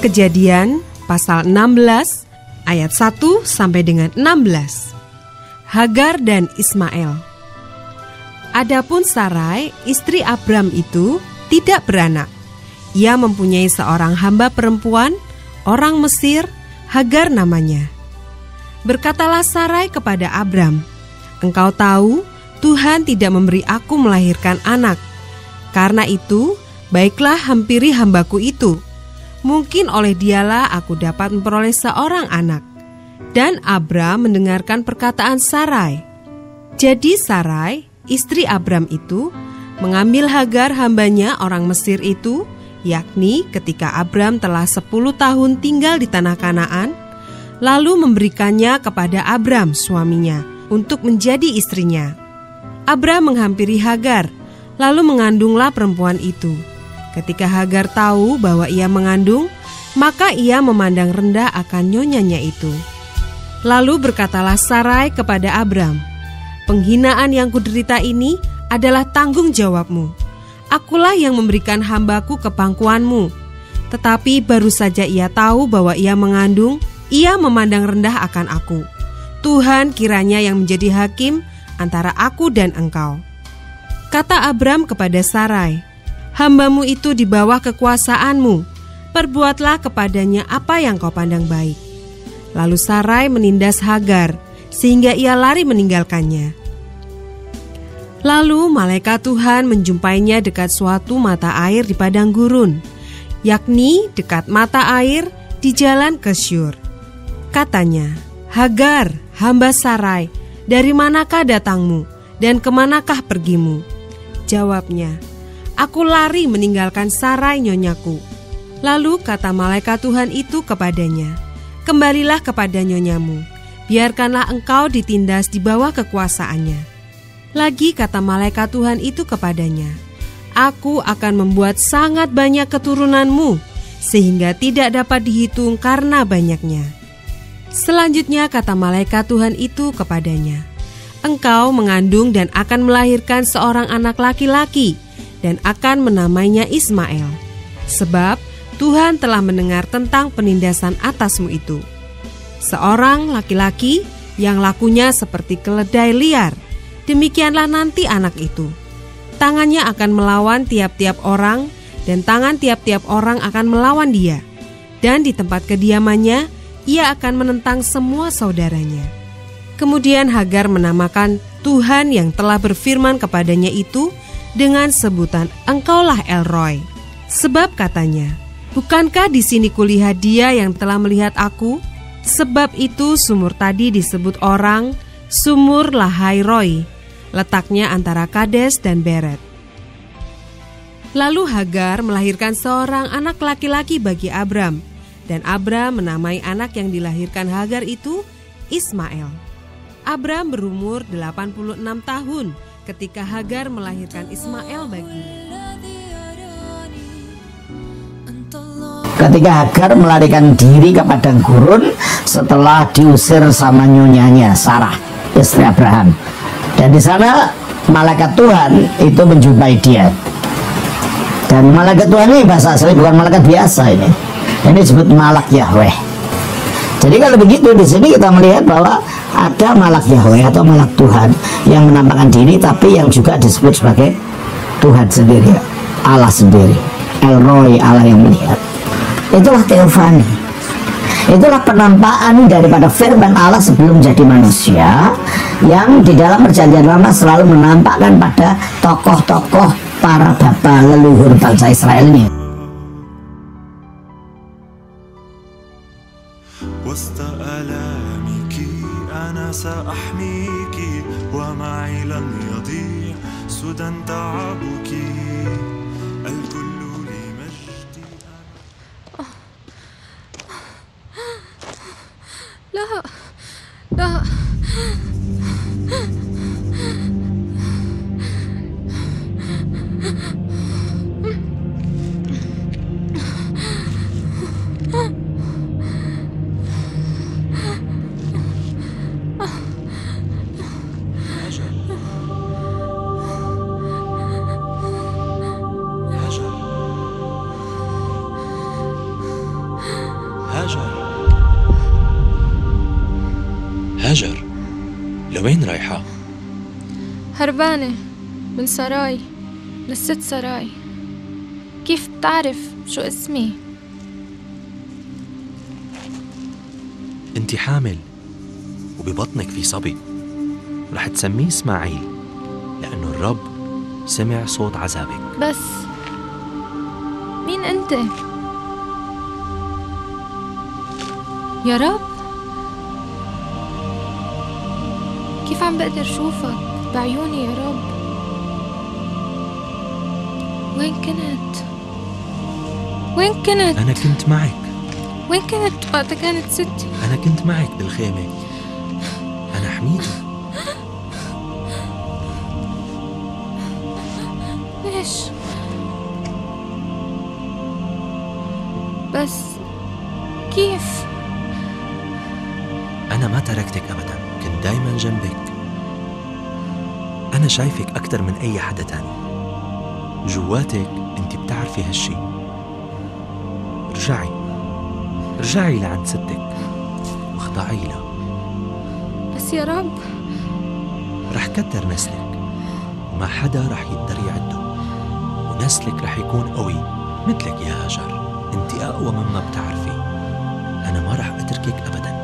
Kejadian pasal 16 ayat 1 sampai dengan 16. Hagar dan Ismail. Adapun Sarai, istri Abram itu tidak beranak. Ia mempunyai seorang hamba perempuan, orang Mesir, Hagar namanya. Berkatalah Sarai kepada Abram, "Engkau tahu, Tuhan tidak memberi aku melahirkan anak. Karena itu, baiklah hampiri hambaku itu. Mungkin oleh dialah aku dapat memperoleh seorang anak." Dan Abram mendengarkan perkataan Sarai. Jadi Sarai, istri Abram itu, mengambil Hagar hambanya orang Mesir itu, yakni ketika Abram telah 10 tahun tinggal di tanah Kanaan, lalu memberikannya kepada Abram suaminya untuk menjadi istrinya. Abram menghampiri Hagar, lalu mengandunglah perempuan itu. Ketika Hagar tahu bahwa ia mengandung, maka ia memandang rendah akan nyonyanya itu. Lalu berkatalah Sarai kepada Abram, "Penghinaan yang kuderita ini adalah tanggung jawabmu. Akulah yang memberikan hambaku ke pangkuanmu." Tetapi baru saja ia tahu bahwa ia mengandung, ia memandang rendah akan aku. Tuhan kiranya yang menjadi hakim antara aku dan engkau. Kata Abram kepada Sarai, "Hambamu itu di bawah kekuasaanmu, perbuatlah kepadanya apa yang kau pandang baik." Lalu Sarai menindas Hagar, sehingga ia lari meninggalkannya. Lalu malaikat Tuhan menjumpainya dekat suatu mata air di padang gurun, yakni dekat mata air di jalan ke Syur. Katanya, "Hagar, hamba Sarai, dari manakah datangmu dan kemanakah pergimu?" Jawabnya, "Aku lari meninggalkan Sarai nyonyaku." Lalu kata malaikat Tuhan itu kepadanya, "Kembalilah kepada nyonyamu, biarkanlah engkau ditindas di bawah kekuasaannya." Lagi kata malaikat Tuhan itu kepadanya, "Aku akan membuat sangat banyak keturunanmu, sehingga tidak dapat dihitung karena banyaknya." Selanjutnya kata malaikat Tuhan itu kepadanya, "Engkau mengandung dan akan melahirkan seorang anak laki-laki, dan akan menamainya Ismail. Sebab Tuhan telah mendengar tentang penindasan atasmu itu. Seorang laki-laki yang lakunya seperti keledai liar, demikianlah nanti anak itu. Tangannya akan melawan tiap-tiap orang, dan tangan tiap-tiap orang akan melawan dia. Dan di tempat kediamannya, ia akan menentang semua saudaranya." Kemudian Hagar menamakan Tuhan yang telah berfirman kepadanya itu dengan sebutan "Engkaulah El-Roi." Sebab katanya, "Bukankah di sini kulihat dia yang telah melihat aku?" Sebab itu sumur tadi disebut orang Sumur Lahai-Roi, letaknya antara Kades dan Beret. Lalu Hagar melahirkan seorang anak laki-laki bagi Abram, dan Abram menamai anak yang dilahirkan Hagar itu Ismail. Abram berumur 86 tahun ketika Hagar melahirkan Ismail baginya. Ketika Hagar melarikan diri ke padang gurun setelah diusir sama nyonyanya Sarah, istri Abraham. Dan di sana malaikat Tuhan itu menjumpai dia. Dan malaikat Tuhan ini bahasa asli bukan malaikat biasa ini. Ini disebut malak Yahweh. Jadi kalau begitu di sini kita melihat bahwa ada malak Yahweh atau malak Tuhan yang menampakkan diri, tapi yang juga disebut sebagai Tuhan sendiri, Allah sendiri, El-Roi, Allah yang melihat. Itulah teofani. Itulah penampakan daripada firman Allah sebelum jadi manusia, yang di dalam perjanjian lama selalu menampakkan pada tokoh-tokoh para bapa leluhur bangsa Israel ini. لوين رايحة؟ هربانة من سراي للست سراي. كيف بتعرف شو اسمي؟ انت حامل وببطنك في صبي، رح تسميه إسماعيل لأنه الرب سمع صوت عذابك. بس مين أنت؟ يا رب، كيف عم بقدر شوفك بعيوني يا رب؟ وين كنت؟ وين كنت؟ أنا كنت معك. وين كنت وقت كانت ستي؟ أنا كنت معك بالخيمة. أنا حميدة. ليش؟ بس كيف؟ أنا ما تركتك أبداً، كنت دايماً جنبك. أنا شايفك أكتر من أي حدا تاني. جواتك أنت بتعرفي هالشي. ارجعي لعند ستك واخضعي لها. بس يا رب، رح كتر نسلك وما حدا رح يقدر يعده، ونسلك رح يكون قوي مثلك يا هاجر. انت أقوى مما بتعرفي. أنا ما رح أتركك أبداً.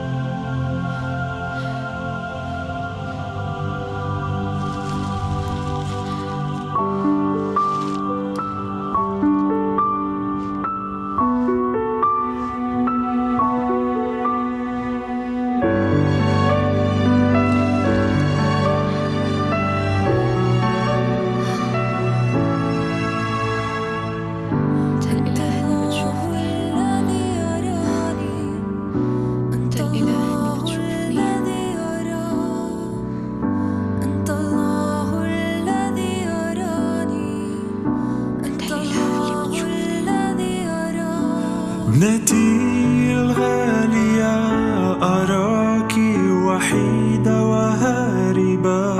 ابنتي الغالية، أراك وحيدة وهاربة،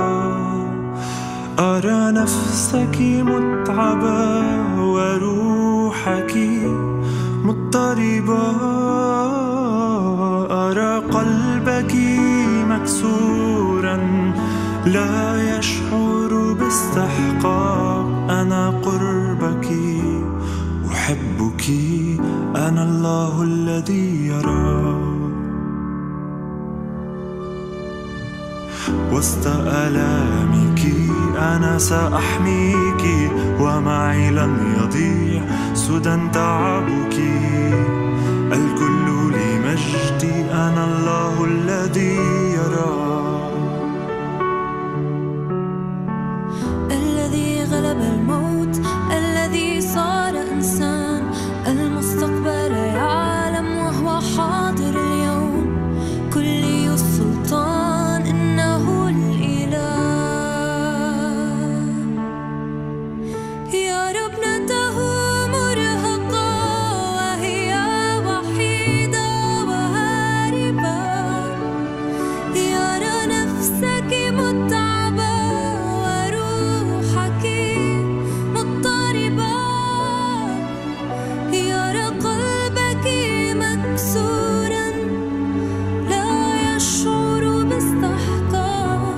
أرى نفسك متعبة وروحك مضطربة، أرى قلبك مكسورا لا يشعر باستحقاق. أنا قربك أحبك، أنا الله الذي يرى. وسط آلامك أنا سأحميك، ومعي لن يضيع سدى تعبك. الكل لمجدي، أنا الله الذي يرى. الذي غلب الموت، الذي صار إنسان، المستقبل يعلم وهو حاضر اليوم. كلي السلطان إنه الإله. يا رب ابنته مرهقة وهي وحيدة وهاربة، يرى نفسك متعبة وروحك مضطربة، يرى قلبك مكسورا لا يشعر باستحقاق.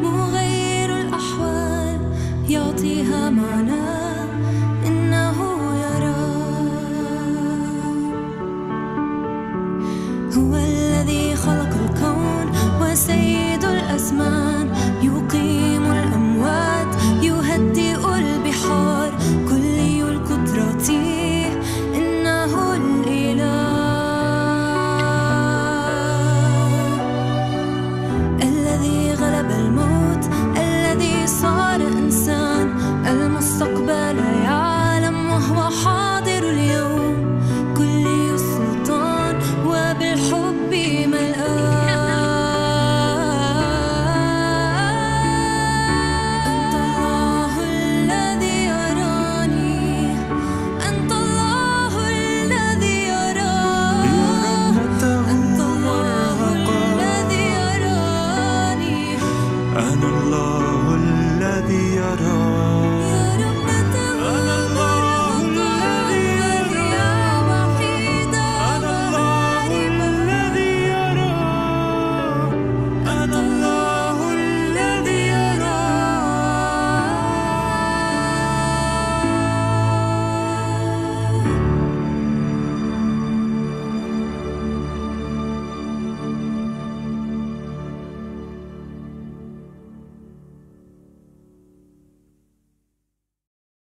مغير الأحوال يعطيها معنى.